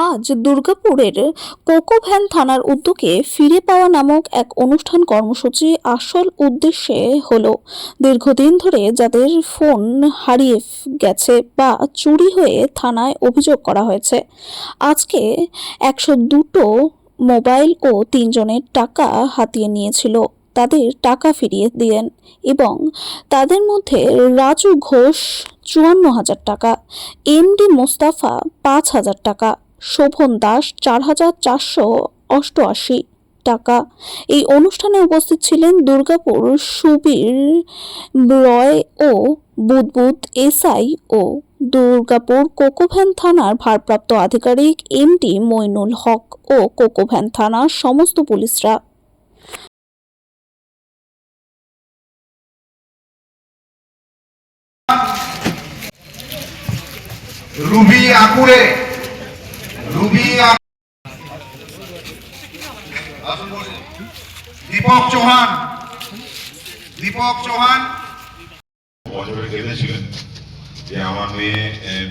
আজ দুর্গাপুরের কোকোভ্যান থানার উদ্যোগে ফিরে পাওয়া নামক এক অনুষ্ঠান কর্মসূচি আসল উদ্দেশ্যে হলো দীর্ঘদিন ধরে যাদের ফোন হারিয়ে গেছে বা চুরি হয়ে থানায় অভিযোগ করা হয়েছে। আজকে 102টো মোবাইল ও 3 জনের টাকা হাতিয়ে নিয়েছিল, তাদের টাকা ফিরিয়ে দিলেন এবং তাদের মধ্যে রাজু ঘোষ 54,000 টাকা, এমডি মোস্তাফা 5,000 টাকা, শোভন দাস 4,488 টাকা। এই অনুষ্ঠানে উপস্থিত ছিলেন দুর্গাপুর সুবীর রয় ও বুদবুদ এসআই ও দুর্গাপুর কোকোভ্যান থানার ভারপ্রাপ্ত আধিকারিক এমডি মইনুল হক ও কোকোভ্যান থানার সমস্ত পুলিশরা। রুবি আকুরে দীপক চৌহান বছরে কেঁদেছিলেন যে আমার মেয়ে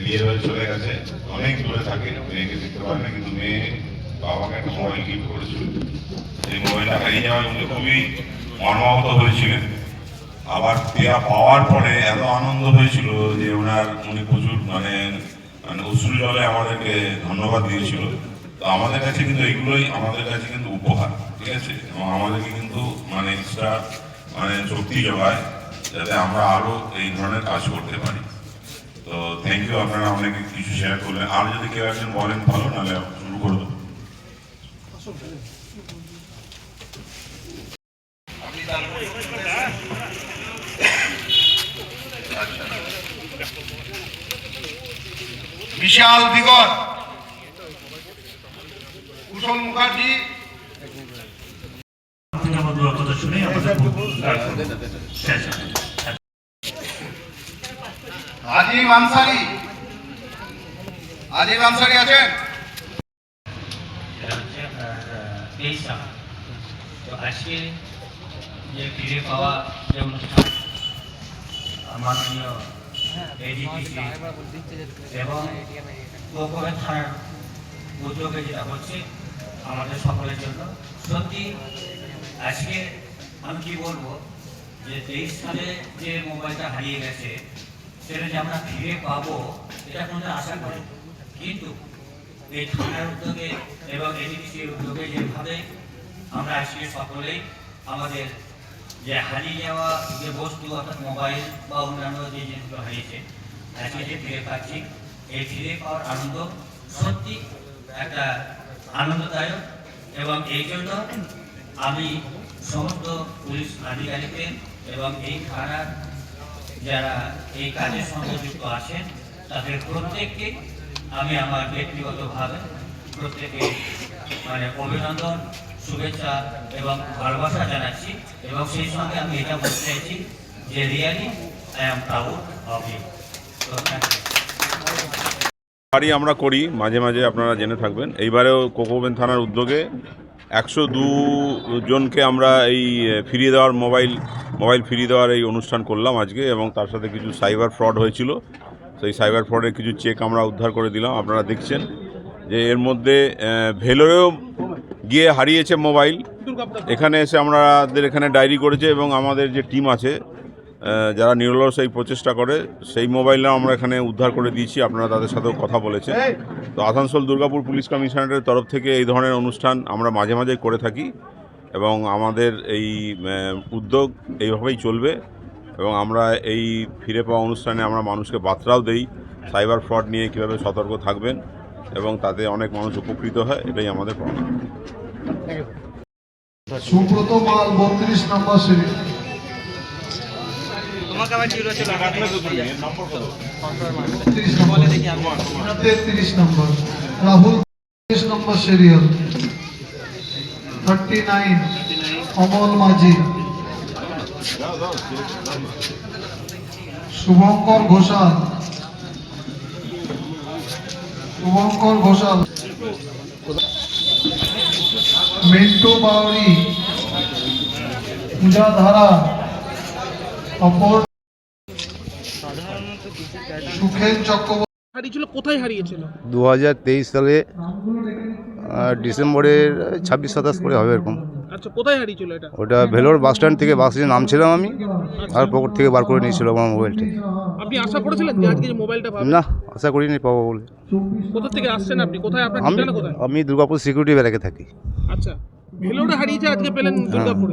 বিয়ে হয়ে চলে গেছে, অনেক দূরে থাকে, মেয়েকে দেখতে পারে না, কিন্তু মেয়ে বাবাকে একটা মোবাইল গিফট করেছিল। এই মোবাইলটা হারিয়ে যাওয়ায় উনি খুবই মর্মাহত হয়েছিলেন। আবার পাওয়ার পরে এত আনন্দ হয়েছিল যে উনি প্রচুর মানে অশ্রু জলে আমাদেরকে ধন্যবাদ দিয়েছিল। তো আমাদের কাছে কিন্তু এগুলোই আমাদের কাছে কিন্তু উপহার, ঠিক আছে, এবং আমাদেরকে কিন্তু মানে এক্সট্রা মানে শক্তি যোগায় যাতে আমরা আরো এই ধরনের কাজ করতে পারি। তো থ্যাংক ইউ, আপনারা অনেক কিছু শেয়ার করলেন। আর যদি কেউ একজন বলেন ভালো, নাহলে শুরু করে দেবো। বিশাল দিগর, কুশল মুখার্জি, আজিম আনসারি আছেন। তো আজকে যে ফিরে পাওয়া যে অনুষ্ঠান মাননীয় এডিসি এবং কোকোভ্যান থানার উদ্যোগে যেটা হচ্ছে আমাদের সকলের জন্য সত্যি আজকে আমি কি বলবো যে 23 সালে যে মোবাইলটা হারিয়ে গেছে সেটা যে আমরা ফিরে পাবো এটা কোনো আশা করি, কিন্তু এই থানার উদ্যোগে এবং এডিসির উদ্যোগে যেভাবে আমরা আজকে সকলেই আমাদের যে হারিয়ে যাওয়া যে বস্তু অর্থাৎ মোবাইল বা অন্যান্য যে জিনিসগুলো হারিয়েছে আজকে যে ফিরে পাচ্ছি, এই ফিরে পাওয়ার আনন্দ সত্যি একটা আনন্দদায়ক। এবং এই জন্য আমি সমস্ত পুলিশ আধিকারিকদের এবং এই থানার যারা এই কাজের সঙ্গে যুক্ত আছেন তাদের প্রত্যেককে আমি আমার ব্যক্তিগতভাবে প্রত্যেকে মানে অভিনন্দন, শুভেচ্ছা এবং ভালোবাসা জানাচ্ছি। এবং সেই সঙ্গে আমি এটা বলতে চাইছি যে really I am proud of you. বাড়ি আমরা করি মাঝে মাঝে, আপনারা জেনে থাকবেন। এইবারেও কোকোভ্যান থানার উদ্যোগে 102 জনকে আমরা এই ফিরিয়ে দেওয়ার মোবাইল ফিরিয়ে দেওয়ার এই অনুষ্ঠান করলাম আজকে, এবং তার সাথে কিছু সাইবার ফ্রড হয়েছিল, সেই সাইবার ফ্রডের কিছু চেক আমরা উদ্ধার করে দিলাম। আপনারা দেখছেন যে এর মধ্যে ভেলোরেও গিয়ে হারিয়েছে মোবাইল, এখানে এসে আমাদের এখানে ডায়েরি করেছে, এবং আমাদের যে টিম আছে যারা নিরলস এই প্রচেষ্টা করে সেই মোবাইলটা আমরা এখানে উদ্ধার করে দিয়েছি। আপনারা তাদের সাথেও কথা বলেছেন। তো আসানসোল দুর্গাপুর পুলিশ কমিশনারের তরফ থেকে এই ধরনের অনুষ্ঠান আমরা মাঝে মাঝে করে থাকি, এবং আমাদের এই উদ্যোগ এইভাবেই চলবে। এবং আমরা এই ফিরে পাওয়া অনুষ্ঠানে আমরা মানুষকে বার্তাও দেই সাইবার ফ্রড নিয়ে কীভাবে সতর্ক থাকবেন, এবং তাতে অনেক মানুষ উপকৃত হয়, এটাই আমাদের প্রমাণ। সুব্রত মাল 32 নম্বর সিঁড়ি, তোমাকে আবার জিরো ছিল নম্বর কত? 33 নম্বর রাহুল 33 নম্বর সিরিয়াল 39 অমল মাঝি, শুভঙ্কর ঘোষাল, মিন্টু বাউরি, পূজা ধারা, অপর সুখেন চক্রবর্তী। হারিয়েছিল, কোথায় হারিয়েছিল? 2023 সালে ডিসেম্বরের 26-27 করে হবে এরকম। আচ্ছা, কোথায় হারিয়েছিল এটা? ওটা ভেলোর বাস স্ট্যান্ড থেকে বাসে নামছিলাম আমি, আর পকেট থেকে বার করে নিয়েছিল আমার মোবাইলটা। আপনি আশা করেছিলেন যে আজকে যে মোবাইলটা পাবেন? না, আশা করিনি পাবো বলে। কোথা থেকে আসছেন আপনি? কোথায় আপনার আমি ঠিকানা কোথায়? আমি দুর্গাপুর সিকিউরিটি ব্যারাকে থাকি। আচ্ছা, ভেলোরে হারিয়েছে, আজকে পেলেন হ্যাঁ, দুর্গাপুরে।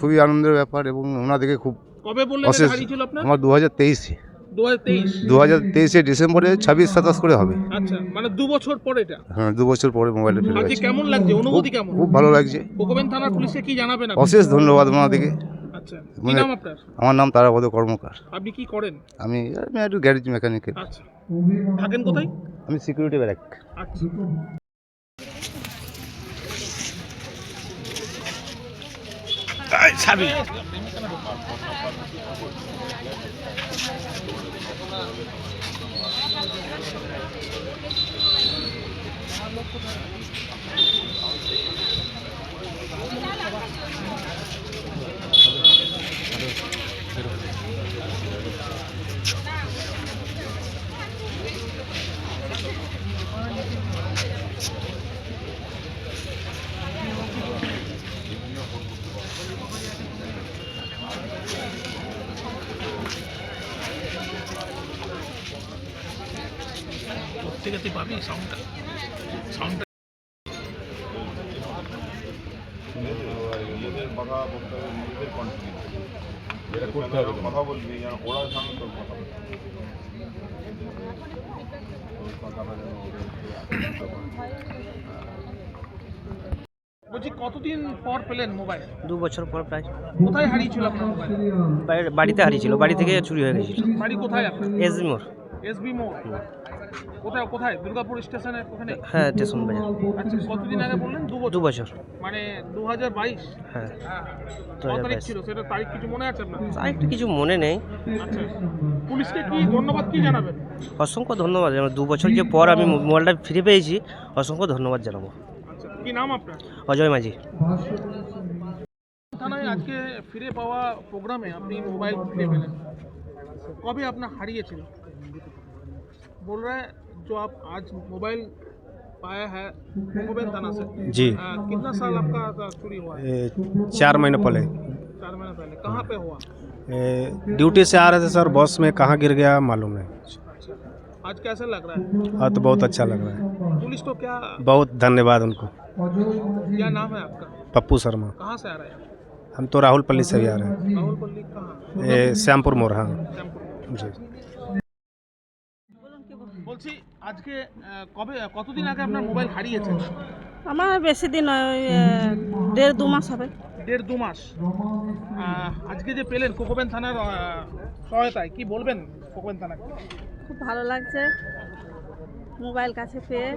খুবই আনন্দের ব্যাপার এবং ওনাদেরকে খুব কবে বললেন অশেষ। এটা হারিয়েছিল আপনার? আমার 2023 2023 ডিসেম্বরে 26-27 করে হবে। আচ্ছা, মানে 2 বছর পর এটা। হ্যাঁ, 2 বছর পরে মোবাইলটা ফিরে আজকে পেয়েছি। কেমন লাগছে, অনুভূতি কেমন? খুব ভালো লাগছে। কোকোবেন থানার পুলিশকে কি জানাবেন আপনি? অশেষ ধন্যবাদ ওনাদেরকে। আচ্ছা, কি মানে- নাম আপনার? আমার নাম তারাপদ কর্মকার। আপনি কি করেন? আমি একটু গ্যারেজ মেকানিকের। আচ্ছা, থাকেন কোথায়? আমি সিকিউরিটি ব্যারাক। আচ্ছা, ঠিক আছে, পাবি সাউন্ডটা। কথা বলবি, ওরা সামনে তোর কথা বলবে। বলছি, কতদিন পর পেলেন মোবাইল? 2 বছর পর প্রায়। কোথায় হারিয়েছিল আপনার মোবাইল? বাড়িতে হারিয়েছিল, বাড়ি থেকে চুরি হয়ে গেছিল। বাড়ি কোথায় আপনার? এসবি মোড়। এসবি মোড়। কোথায় কোথায়? দুর্গাপুর স্টেশনের ওখানে? হ্যাঁ, স্টেশন বাজার। আচ্ছা, কতদিন আগে বললেন? 2 বছর। 2 বছর। মানে 2022? হ্যাঁ, কত তারিখ 2022 ছিল সেটা, তারিখ কিছু মনে আছে আপনার? আরেকটু কিছু মনে নেই। আচ্ছা, পুলিশকে কি ধন্যবাদ কি জানাবেন? অসংখ্য ধন্যবাদ। 2 বছর যে পর আমি মোবাইলটা ফিরে পেয়েছি, অসংখ্য ধন্যবাদ জানাবো। আচ্ছা, কি নাম আপনার? অজয় মাঝি। থানায় আজকে ফিরে পাওয়া প্রোগ্রামে আপনি মোবাইল ফিরে পেলেন, কবে আপনার হারিয়েছিল? बोल रहा है जो आप आज मोबाइल पाया है कोकोबेन थाना से। जी। कितना साल आपका चोरी हुआ है? 4 महीने पहले 4 महीने पहले। कहाँ पे हुआ? ड्यूटी से आ रहे थे सर, बस में कहाँ गिर गया मालूम नहीं। अच्छा, आज कैसा लग रहा है? आज तो बहुत अच्छा लग रहा है। पुलिस को क्या बहुत धन्यवाद उनको। क्या नाम है आपका? पप्पू शर्मा। कहाँ से आ रहे हैं? हम तो राहुलपल्ली से भी आ रहे हैं। राहुलपल्ली कहाँ? श्यामपुर मोड़। हाँ শ্যামপুর। जी। বলছি, আজকে কবে কতদিন আগে আপনার মোবাইল হারিয়েছে? আমার বেশি দিন নয়, ওই 1.5-2 মাস হবে। 1.5-2 মাস। আজকে যে পেলেন কোকোবেন থানার সহায়তায়, কি বলবেন কোকোবেন থানাকে? খুব ভালো লাগছে মোবাইল কাছে পেয়ে।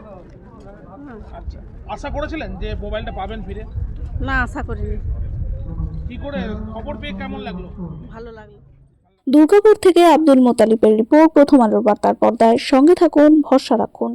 আচ্ছা, আশা করেছিলেন যে মোবাইলটা পাবেন ফিরে? না, আশা করিনি। কি করে খবর পেয়ে কেমন লাগলো? ভালো লাগলো। দুর্গাপুর থেকে আব্দুল মোতালিবের রিপোর্ট, প্রথম আলোর বার্তার পর্দায়। সঙ্গে থাকুন, ভরসা রাখুন।